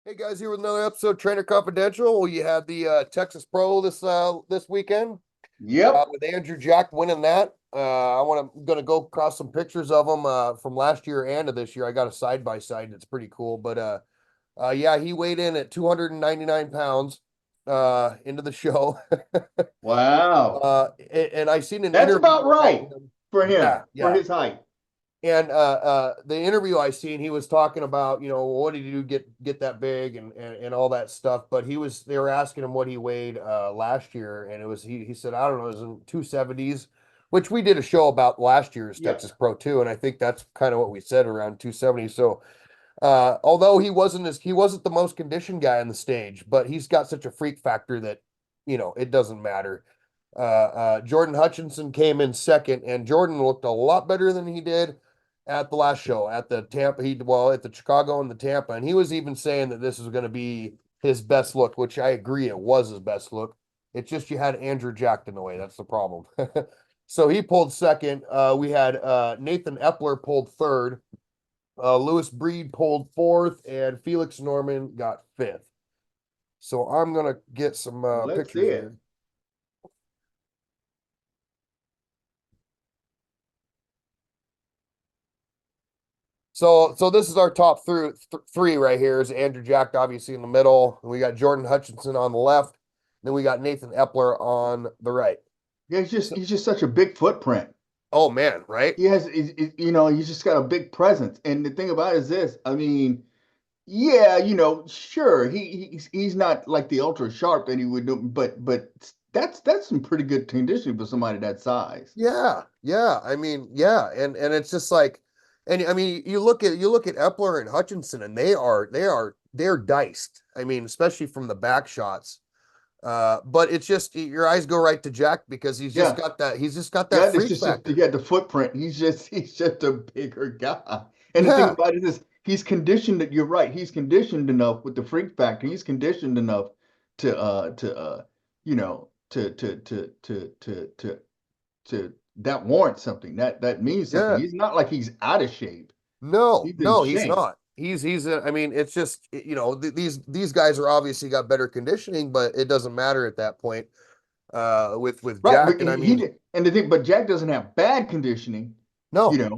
Hey guys, here with another episode of Trainer Confidential. You had the Texas Pro this weekend Yep. with Andrew Jack winning that. Gonna go across some pictures of him from last year and of this year. I got a side by side that's pretty cool. Yeah, he weighed in at 299 pounds into the show. Wow. And I seen an That's interview about of right him. for him, Yeah, for yeah. his height. And the interview I seen, he was talking about, what did he do get that big and all that stuff. But they were asking him what he weighed last year, and he said, I don't know, it was in 270s, which we did a show about last year's Yeah. Texas Pro too, and I think that's kind of what we said around 270. So although he wasn't the most conditioned guy on the stage, but he's got such a freak factor that it doesn't matter. Jordan Hutchinson came in second, and Jordan looked a lot better than he did at the last show at the Tampa. At the Chicago and the Tampa, and he was even saying that this was going to be his best look, which I agree it was his best look. It's just you had Andrew Jacked in the way. That's the problem. So he pulled second. We had Nathan Epler pulled third. Lewis Breed pulled fourth, and Felix Norman got fifth. So I'm gonna get some Let's see pictures it. here. So this is our top three right here. Is Andrew Jack obviously in the middle. We got Jordan Hutchinson on the left. Then we got Nathan Epler on the right. Yeah, So, he's just such a big footprint. oh man, right? He's just got a big presence. And the thing about it is this, I mean, yeah, sure, he's not like the ultra sharp that he would do, but that's some pretty good conditioning for somebody that size. Yeah, yeah. I mean, yeah, and it's just like, and I mean, you look at Epler and Hutchinson, and they're diced. I mean, especially from the back shots. But it's just your eyes go right to Jack because Yeah. he's just got that Yeah, it's freak just factor. yeah, the footprint. He's just a bigger guy. And the thing Yeah, about it is he's conditioned that you're right. He's conditioned enough with the freak factor. He's conditioned enough to to that warrants something. That means something. yeah. He's not like he's out of shape. No, He's in no, he's shape. not. I mean, it's just these guys are obviously got better conditioning, but it doesn't matter at that point. With Right. Jack, But and I he mean, did, and the thing, but Jack doesn't have bad conditioning, you no, know,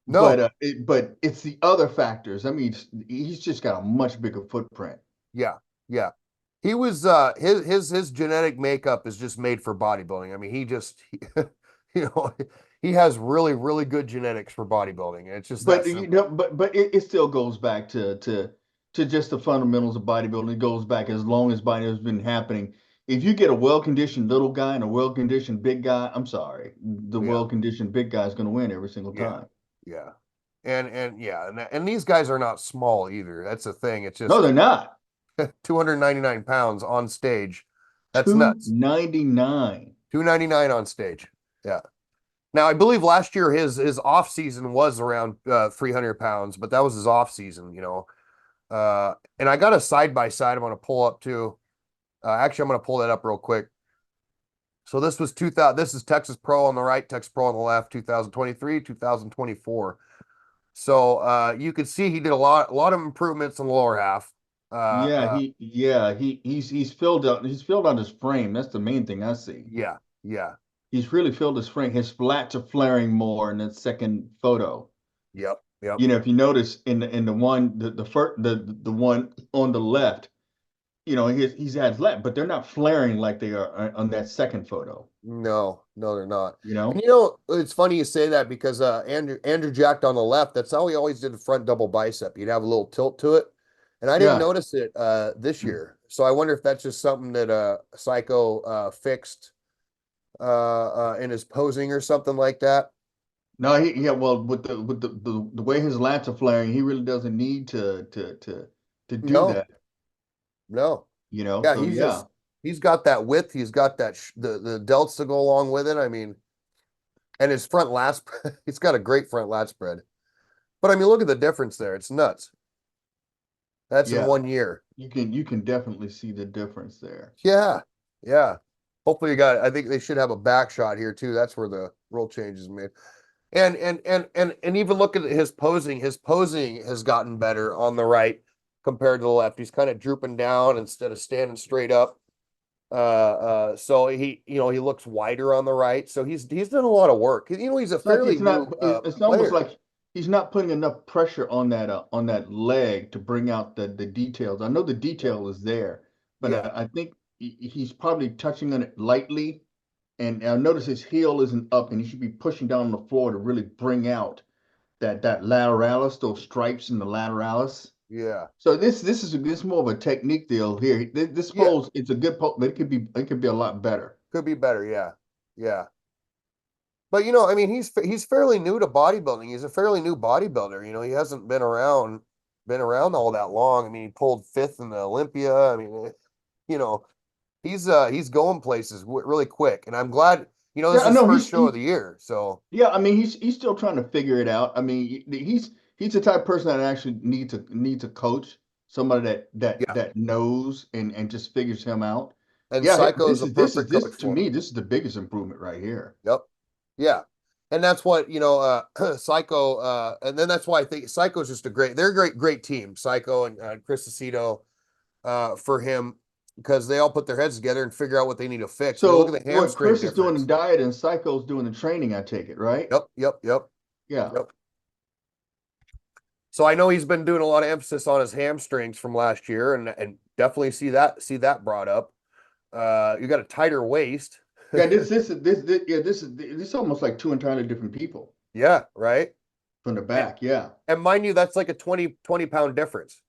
but no, but it's the other factors. I mean, he's just got a much bigger footprint. yeah, yeah. He was his genetic makeup is just made for bodybuilding. I mean, you know, he has really, really good genetics for bodybuilding. It's just that But simple. it still goes back to just the fundamentals of bodybuilding. It goes back as long as bodybuilding has been happening. If you get a well-conditioned little guy and a well-conditioned big guy, I'm sorry, the Yeah, well-conditioned big guy is going to win every single yeah, time. yeah. And yeah, and these guys are not small either. That's the thing. It's No, just they're not. 299 pounds on stage. That's nuts. 299. 299 on stage. Yeah. Now I believe last year his off season was around 300 pounds, but that was his off season. And I got a side by side. I'm going to pull up too. Actually, I'm going to pull that up real quick. So this was 2000. This is Texas Pro on the right, Texas Pro on the left, 2023, 2024. So you could see he did a lot of improvements in the lower half. He's filled out his frame. That's the main thing I see. Yeah, yeah, He's really filled his frame. His flats are flaring more in that second photo. yep, yep, If you notice in the one the first the one on the left, he's had flat, but they're not flaring like they are on that second photo. no, no, they're not. You And know? it's funny you say that because Andrew Jacked on the left, that's how he always did the front double bicep. He'd have a little tilt to it. And I didn't Yeah. notice it this year. So I wonder if that's just something that Psycho fixed in his posing or something like that. No, yeah. Well, with the way his lats are flaring, he really doesn't need to do No, that. no. Yeah, So yeah, he's got that width, he's got that the delts to go along with it. I mean, and his front lat he's got a great front lat spread. But I mean, look at the difference there. It's nuts. That's in yeah. 1 year. You can definitely see the difference there. Yeah. Yeah. Hopefully I think they should have a back shot here too. That's where the rule change is made. And even look at his posing. His posing has gotten better on the right. compared to the left. He's kind of drooping down instead of standing straight up. So he looks wider on the right. So he's done a lot of work. He's a It's like fairly it's new not. It's almost player. like he's not putting enough pressure on that leg to bring out the details. I know the Yeah, detail is there, but yeah, I think he's probably touching on it lightly. And I notice his heel isn't up, and he should be pushing down on the floor to really bring out that lateralis, those stripes in the lateralis. yeah, So this is more of a technique deal here. This yeah. pose, it's a good pose, but it could be a lot better. Could be better. Yeah, yeah. But I mean, he's fairly new to bodybuilding. He's a fairly new bodybuilder. He hasn't been around all that long. I mean, he pulled fifth in the Olympia. I mean, you know, he's going places really quick, and I'm glad. This Yeah, is I his know first show of the year. So yeah, I mean he's still trying to figure it out. I mean he's the type of person that actually needs a coach, somebody yeah, that knows and just figures him out. and Yeah, Psycho is a perfect this coach to for him. me, this is the biggest improvement right here. Yep. Yeah. And that's what, Psycho, and then that's why I think Psycho's just they're a great team, Psycho and Chris Aceto, for him, because they all put their heads together and figure out what they need to fix. I mean, look So at the what hamstring Chris is doing the difference. diet and Psycho's doing the training, I take it, right? Yep, yep, yep, Yeah. yep. So I know he's been doing a lot of emphasis on his hamstrings from last year, and definitely see that brought up. You got a tighter waist. Yeah, this is almost like two entirely different people Yeah, right. from the And, back. Yeah. and mind you, that's like a 20 pound difference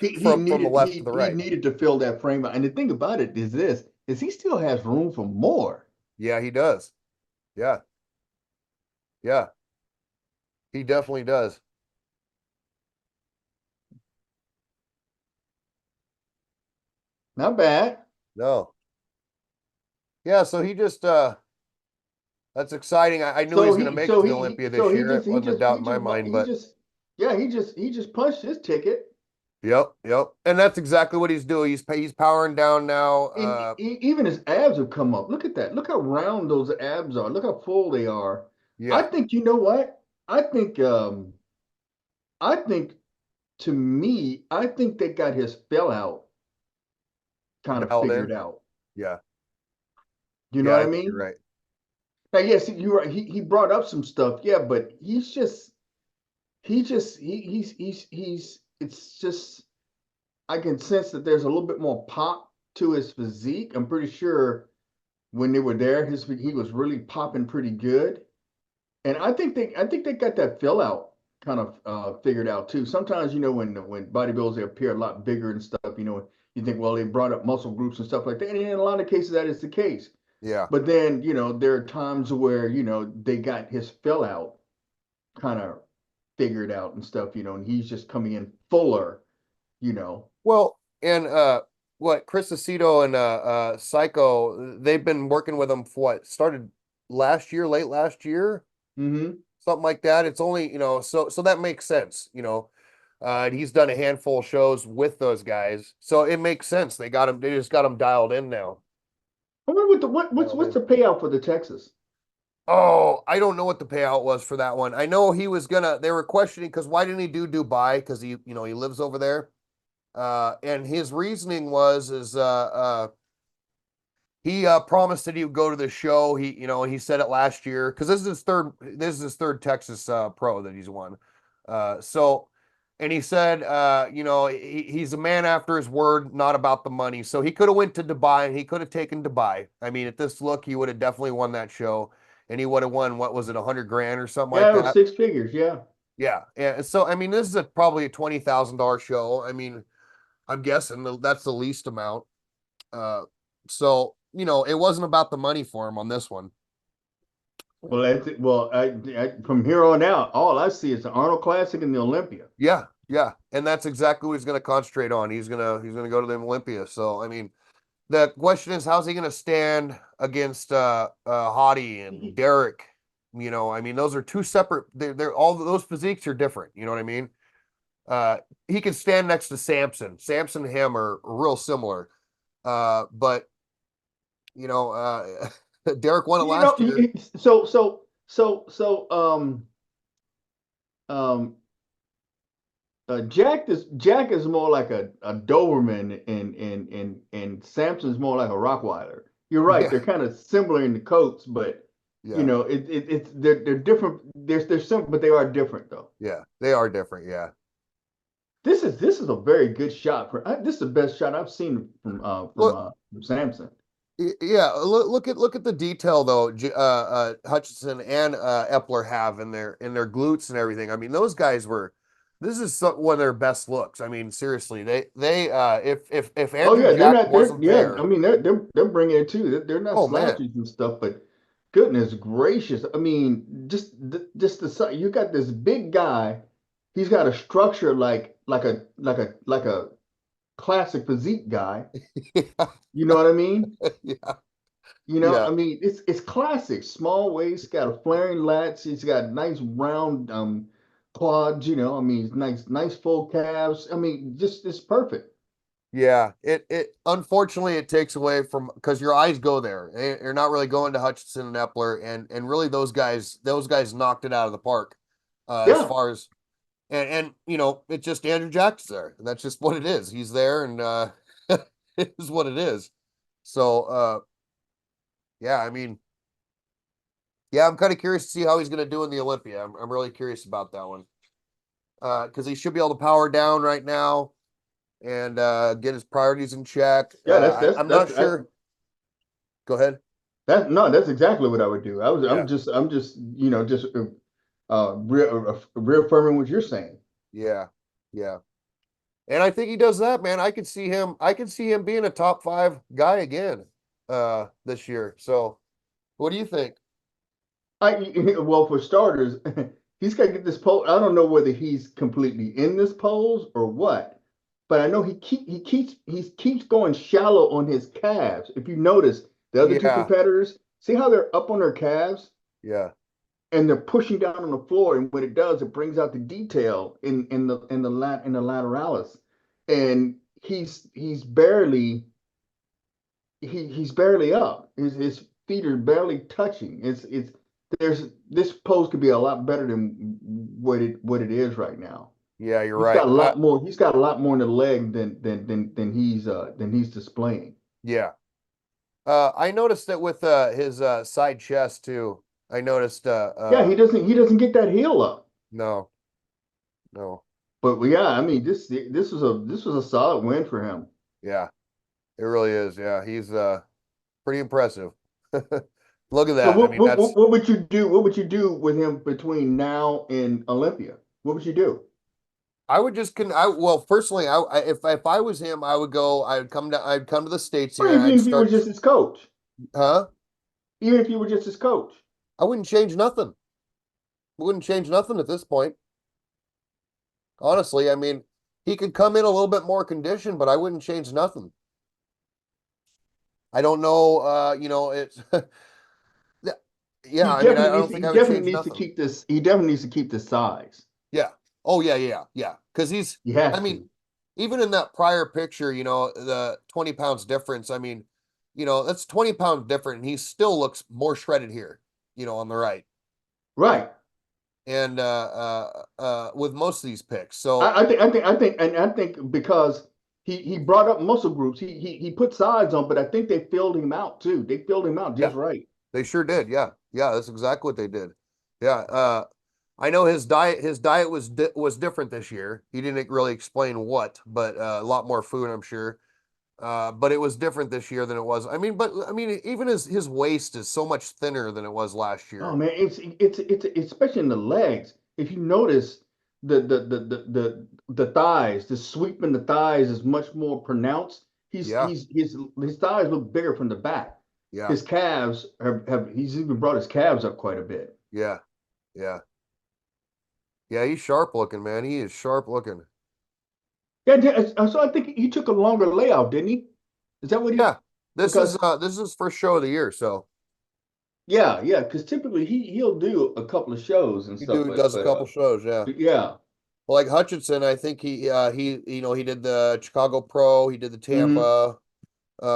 He he from the needed left to he the he right. needed to fill that frame out. And the thing about it is this is he still has room for more. Yeah, he does. Yeah, yeah, he definitely does. Not bad. No. Yeah, so he just that's exciting. I knew he So was gonna he make it so to the he Olympia so this he year. just It wasn't a doubt in my mind, he but just yeah, he just punched his ticket. yep, yep. And that's exactly what he's doing. He's powering down now. And even his abs have come up. Look at that. Look how round those abs are. Look how full they are. I Yeah, think you know what? I think I think to me, I think they got his fill out kind of dialed in. figured out. Yeah, You know yeah, what I I think you're mean? right. Now, yes, you're right. He brought up some stuff, yeah, but he's it's just I can sense that there's a little bit more pop to his physique. I'm pretty sure when they were there, he was really popping pretty good. And I think they got that fill out kind of figured out too. Sometimes when bodybuilders they appear a lot bigger and stuff, you think well they brought up muscle groups and stuff like that. And in a lot of cases that is the case. Yeah. But then there are times where they got his fill out kind of figured out and stuff, and he's just coming in fuller, you know. Well, and what Chris Aceto and Psycho, they've been working with him for what started last year, late last year, Hmm. something like that. It's only, so that makes sense, and he's done a handful of shows with those guys, so it makes sense. They just got him dialed in now. I wonder Dialed what's in. the payout for the Texas? Oh, I don't know what the payout was for that one. I know they were questioning because why didn't he do Dubai? Because he lives over there. And his reasoning he promised that he would go to the show. He said it last year because this is his third Texas pro that he's won. So, and he said, he's a man after his word, not about the money. So he could have went to Dubai and he could have taken Dubai. I mean, at this look, he would have definitely won that show, and he would have won, what was it, 100 grand or something like Yeah, it was that. 6 figures. Yeah. Yeah, yeah. So I mean, this is probably a $20,000 show. I mean, I'm guessing that's the least amount. Uh, so it wasn't about the money for him on this one. Well, that's it. Well, from here on out, all I see is the Arnold Classic and the Olympia. Yeah, yeah, and that's exactly what he's going to concentrate on. He's gonna go to the Olympia. So I mean, the question is, how's he going to stand against Hottie and He- Derek? I mean, those are two separate. They're all those physiques are different. You know what I mean? Uh, he can stand next to Samson. Samson and him are real similar. But Derek won it You know, last year. um, Jack is more like a Doberman, and Samson's more like a Rottweiler. You're right; Yeah, they're kind of similar in the coats, but you yeah, know, it's they're different. They're simple, but they are different though. yeah. They are different. Yeah. This is a very good shot this is the best shot I've seen Look, from Samson. yeah. Look at the detail though. Hutchinson and Epler have in their glutes and everything. I mean, those guys were. This is one of their best looks. I mean, seriously, they if Oh Andrew yeah, they're Jack not. They're wasn't yeah. I there, mean, they're bringing it too. They're not oh man, slouches and stuff, but goodness gracious, I mean, just the you got this big guy. He's got a structure like a classic physique guy. yeah, You know what I mean? yeah, I yeah. mean, it's classic. Small waist, got a flaring lats. He's got nice round quads. I mean, nice full calves. I mean, just it's perfect. Yeah, it unfortunately it takes away from because your eyes go there. You're not really going to Hutchinson and Epler, and really those guys knocked it out of the park, as Yeah. far as and it's just Andrew Jackson's there, and that's just what it is. He's there, and it is what it is. So yeah, I mean, yeah, I'm kind of curious to see how he's going to do in the Olympia. I'm really curious about that one, because he should be able to power down right now and get his priorities in check. Yeah, I'm not sure. Go ahead. no, that's exactly what I would do. Yeah. I'm just just reaffirming what you're saying. Yeah. Yeah. And I think he does that, man. I could see him being a top 5 guy again this year. So, what do you think? Well, for starters, he's got to get this pose. I don't know whether he's completely in this pose or what, but I know he keeps going shallow on his calves. If you notice, the other two Yeah. competitors, see how they're up on their calves Yeah. and they're pushing down on the floor, and what it does, it brings out the detail in the lateralis, and he's barely up. His feet are barely touching. It's there's this pose could be a lot better than what it is right now. Yeah, you're He's right. got a lot more. He's got a lot more in the leg than he's displaying. Yeah. I noticed that with his side chest too. I noticed Yeah, he doesn't get that heel up. no, no. But yeah, I mean this was a solid win for him. Yeah. It really is. Yeah. He's pretty impressive. Look at So that. I mean, that's what would you do? What would you do with him between now and Olympia? What would you do? I would just can I well personally if I was him I would go I'd come to the States Or here and even I'd if you were start just his coach, huh even if you were just his coach. I wouldn't change nothing. Wouldn't change nothing at this point. Honestly, I mean, he could come in a little bit more conditioned, but I wouldn't change nothing. I don't know, it's yeah, He I mean, I definitely needs don't to, think he I would definitely change needs to nothing. keep this. He definitely needs to keep the size. Yeah. Oh yeah, yeah, yeah. Because He I has mean, to. even in that prior picture, the 20 pounds difference. I mean, that's 20 pounds different, and he still looks more shredded here, on the right. Uh, Right. and with most of these picks. So I think because he brought up muscle groups. He put size on, but I think they filled him out too. They filled him out yeah, just right. they sure did. Yeah. Yeah, that's exactly what they did. Yeah. I know his diet was different this year. He didn't really explain what, but a lot more food, I'm sure. But it was different this year than it was. I mean, even his waist is so much thinner than it was last Oh year. man, it's especially in the legs. If you notice the thighs, the sweep in the thighs is much more pronounced. Yeah, His thighs look bigger from the back. yeah, His calves have he's even brought his calves up quite a bit. yeah, yeah, yeah. He's sharp looking, man. He is sharp looking. Yeah, so I think he took a longer layout, didn't he? Is that what he? Yeah, this is Because uh this is his first show of the year, so yeah, because typically he'll do a couple of shows and stuff, he but does a couple shows. Yeah, yeah. like Hutchinson, I think he did the Chicago Pro, he did the Hmm. Tampa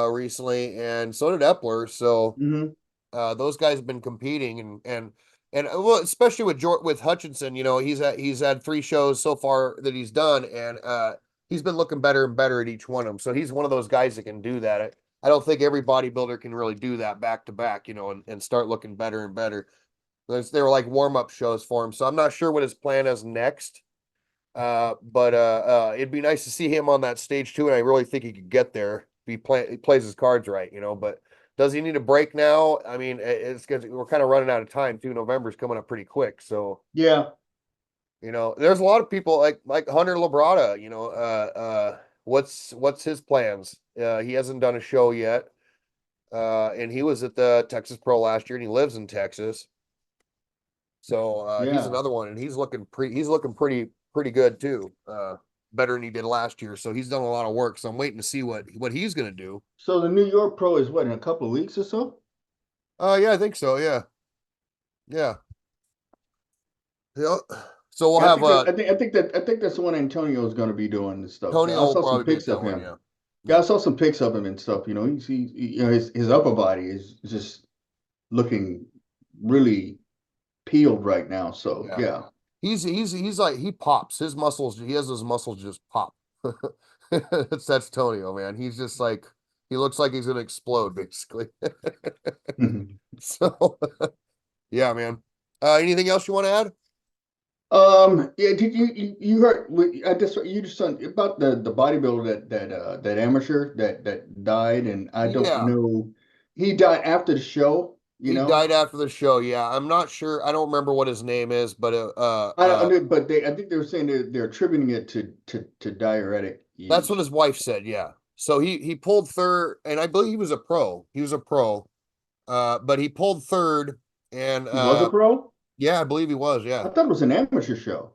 recently, and so did Epler. So Hmm. those guys have been competing, and And well, especially with Hutchinson, he's had 3 shows so far that he's done, and he's been looking better and better at each one of them. So he's one of those guys that can do that. I don't think every bodybuilder can really do that back to back, and start looking better and better. They were like warm-up shows for him. So I'm not sure what his plan is next. But it'd be nice to see him on that stage too, and I really think he could get there if he plays his cards right. But does he need a break now? I mean, it's because we're kind of running out of time too. November's coming up pretty quick, so Yeah, there's a lot of people like Hunter Labrada. What's his plans? He hasn't done a show yet, and he was at the Texas Pro last year, and he lives in Texas. So he's yeah. another one, and he's looking pretty good too. Better than he did last year. So he's done a lot of work. So I'm waiting to see what he's gonna do. So the New York Pro is what, in a couple of weeks or so? Yeah, I think so. Yeah, yeah, yeah. So we'll Yeah, have I think that's the one Antonio is going to be doing and stuff. Tony I will saw some probably be at pics that of one. him. Yeah, Yeah, I yeah, saw some pics of him and stuff. His upper body is just looking really peeled right now. So yeah. yeah. He's like he pops. His muscles. He has his muscles just pop. That's Tonio, man. He's just like he looks like he's gonna explode basically. So yeah, man. Anything else you want to add? Yeah, did you heard I just you just said about the bodybuilder that amateur that died, and I don't Yeah, know, he died after the show, you he know. died after the show. Yeah, I'm not sure. I don't remember what his name is, but I know, but I think they were saying they're attributing it to diuretic that's what use. his wife said. Yeah. So he pulled third, and I believe he was a pro. He was a pro, but he pulled third, and He was a pro? yeah, I believe he was. Yeah, I thought it was an amateur show.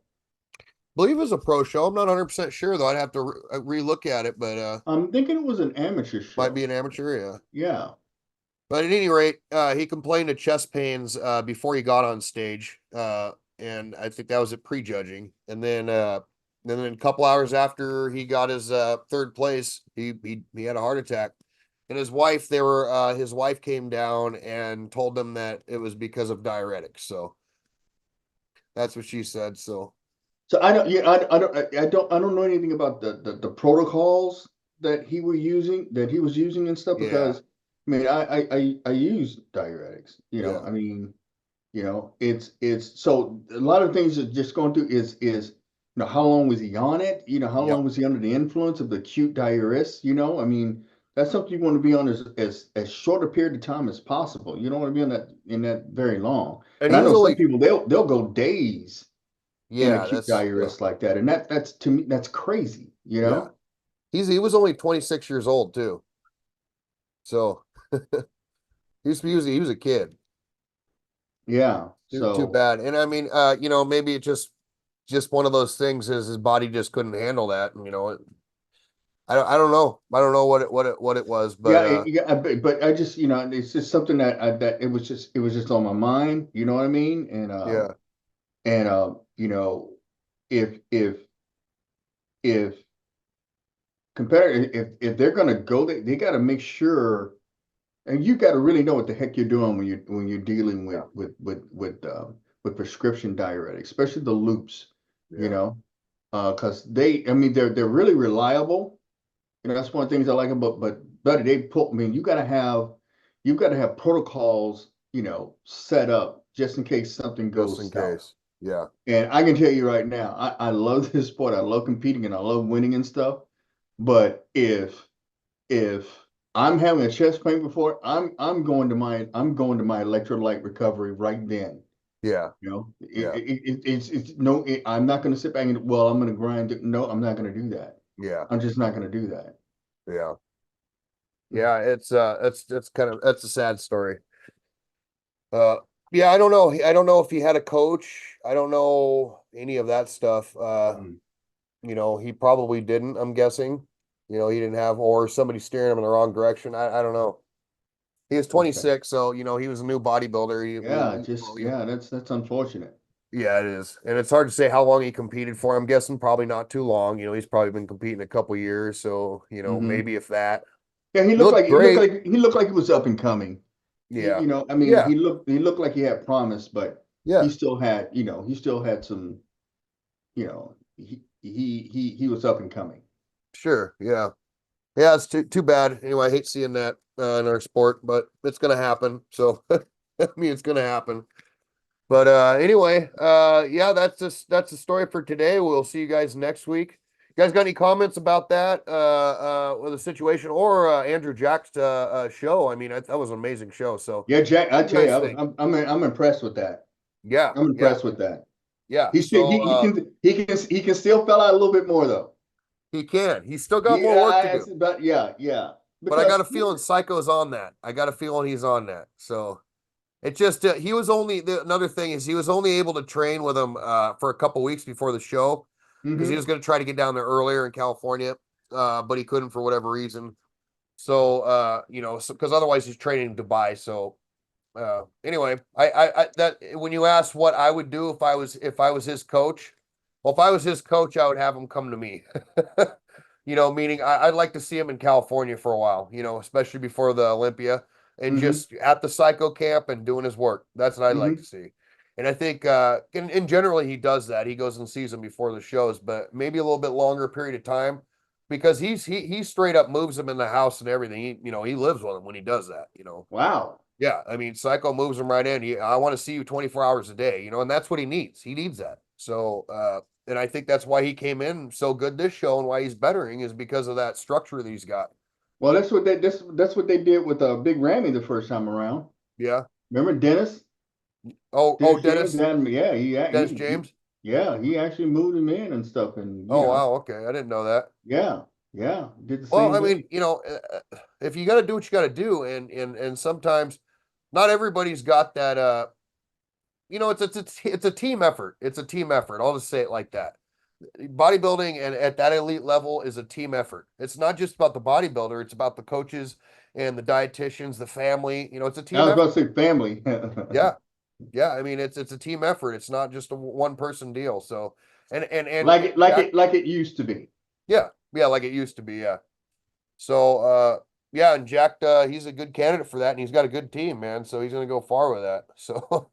believe it was a pro show. I'm not 100% sure though. I'd have to re-look at it, but I'm thinking it was an amateur might be show. an amateur. Yeah. Yeah. But at any rate, he complained of chest pains before he got on stage, and I think that was at prejudging. And then a couple hours after he got his third place, he had a heart attack. And his wife came down and told him that it was because of diuretics. So that's what she said. So So I don't, yeah, I don't know anything about the protocols that he was using and stuff, yeah, because I mean, I use diuretics, yeah, I mean, it's so a lot of things that just going through is, how long was he on it? How long yep. was he under the influence of the acute diuretics? I mean, that's something you want to be on as short a period of time as possible. You don't want to be on that in that very long. And And he I was know some only people they'll go days in yeah, acute that's yeah, diuretics like that. And that's to me, that's crazy, yeah. He was only 26 years old too. So he was a kid. Yeah. Too So bad. And I mean, maybe it just one of those things is his body just couldn't handle that. And, I don't know. I don't know what it was, but yeah, but I just, it's just something that it was just on my mind, you know what I mean? yeah, And if if competitor if they're gonna go, they got to make sure, and you got to really know what the heck you're doing when you're dealing yeah, with prescription diuretics, especially the loops, you yeah, know, because I mean, they're really reliable. That's one of the things I like about, but buddy, I mean, you've got to have protocols, set up just in case something just goes in south. case. Yeah, And I can tell you right now, I love this sport. I love competing and I love winning and stuff. But if I'm having a chest pain before, I'm going to my electrolyte recovery right then. yeah, yeah, It's no, I'm not going to sit back and, well, I'm going to grind it. No, I'm not going to do that. yeah, I'm just not going to do that. yeah, yeah. That's a sad story. Uh, yeah, I don't know. I don't know if he had a coach. I don't know any of that stuff. Mm. He probably didn't, I'm guessing. He didn't have or somebody steering him in the wrong direction. I don't know. He was Okay. 26, so he was a new bodybuilder. Yeah, just yeah, that's unfortunate. Yeah, it is, and it's hard to say how long he competed for. I'm guessing probably not too long. He's probably been competing a couple years, so Hmm. maybe if that. Yeah, He looked great. he looked like he was up and coming. Yeah, I mean, yeah, he looked like he had promise, but Yeah, he still had some, he was up and coming. sure. Yeah. Yeah, it's too bad. Anyway, I hate seeing that in our sport, but it's gonna happen. So I mean it's gonna happen. But anyway, yeah, that's the story for today. We'll see you guys next week. You guys got any comments about that with the situation or Andrew Jack's show? I mean, that was an amazing show. So Yeah, Jack, I what do you tell you, guys think? I'm impressed with that. Yeah, I'm yeah, impressed with that. yeah. He still So he can still fill out a little bit more though. he can. He's still got more work to Yeah, do. it's about yeah. But I got Because a feeling Psycho's on that. I got a feeling he's on that. So it just he was only another thing is he was only able to train with him for a couple weeks before the show because he hmm was going to try to get down there earlier in California, but he couldn't for whatever reason. So because otherwise he's training in Dubai. So anyway, I that when you ask what I would do if I was his coach, well, if I was his coach, I would have him come to me. Meaning I'd like to see him in California for a while, especially before the Olympia and hmm just at the psycho camp and doing his work. That's what I'd like to hmm see. And I think in generally he does that. He goes and sees them before the shows, but maybe a little bit longer period of time because he straight up moves them in the house and everything. He lives with them when he does that. Wow. Yeah, I mean, Psycho moves him right in. I want to see you 24 hours a day, and that's what he needs. He needs that. So, and I think that's why he came in so good this show and why he's bettering is because of that structure that he's got. Well, that's what they did with Big Rammy the first time around. Yeah. Remember Dennis? Oh, Dennis James Dennis, had him. Yeah, Dennis James. he actually moved him in and stuff, and Oh, wow. Okay. I didn't know that. yeah, did the Well, same I thing. mean, if you got to do what you got to do, and sometimes not everybody's got that. It's a team effort. It's a team effort. I'll just say it like that. Bodybuilding and at that elite level is a team effort. It's not just about the bodybuilder, it's about the coaches and the dietitians, the family. It's a I team was effort. about to say family. Yeah. Yeah. I mean, it's a team effort. It's not just a one person deal. So and Jack, like it used to be. yeah, yeah, like it used to be, yeah. So yeah, and Jack he's a good candidate for that and he's got a good team, man. So he's gonna go far with that. So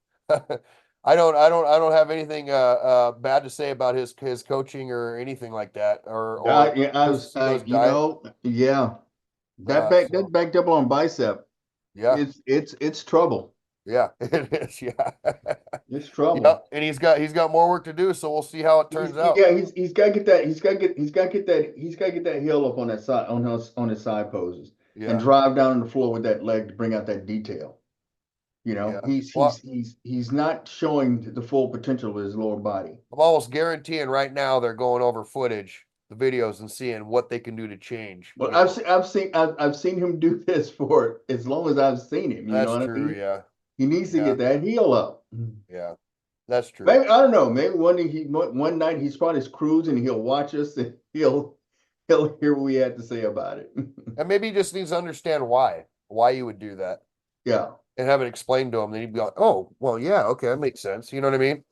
I don't have anything bad to say about his coaching or anything like that or Yeah, his diet. yeah, So that back double on bicep, yeah, it's trouble. yeah, it is. Yeah. It's Yeah, trouble. and he's got more work to do, so we'll see how it turns out. He's got to get that he's got to get that heel up on that side on his side poses and Yeah, drive down on the floor with that leg to bring out that detail. yeah. Well, He's not showing the full potential of his lower body. I'm almost guaranteeing right now they're going over footage, the videos, and seeing what they can do to change. But I've seen him do this for as long as I've seen him. You know That's what I true. mean? Yeah, He needs to yeah, get that heel up. yeah. That's true. Maybe I don't know. Maybe one night he's probably cruising. He'll watch us and he'll hear what we had to say about it. And maybe he just needs to understand why you would do that, Yeah. and have it explained to him. Then he'd be like, "Oh, well, yeah, okay, that makes sense." You know what I mean?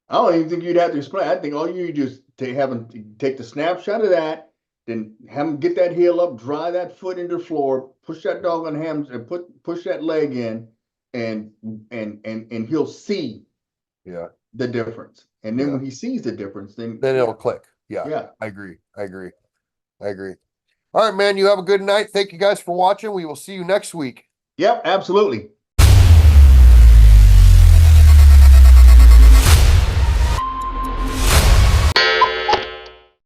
I don't even think you'd have to explain. I think all you just to have him take the snapshot of that, then have him get that heel up, drive that foot into the floor, push that dog on hams, and push that leg in, and and he'll see Yeah, the difference. And then yeah. when he sees the difference, then Then it'll yeah, click. Yeah, yeah, I agree. I agree. I agree. All right, man. You have a good night. Thank you guys for watching. We will see you next week. yep, absolutely.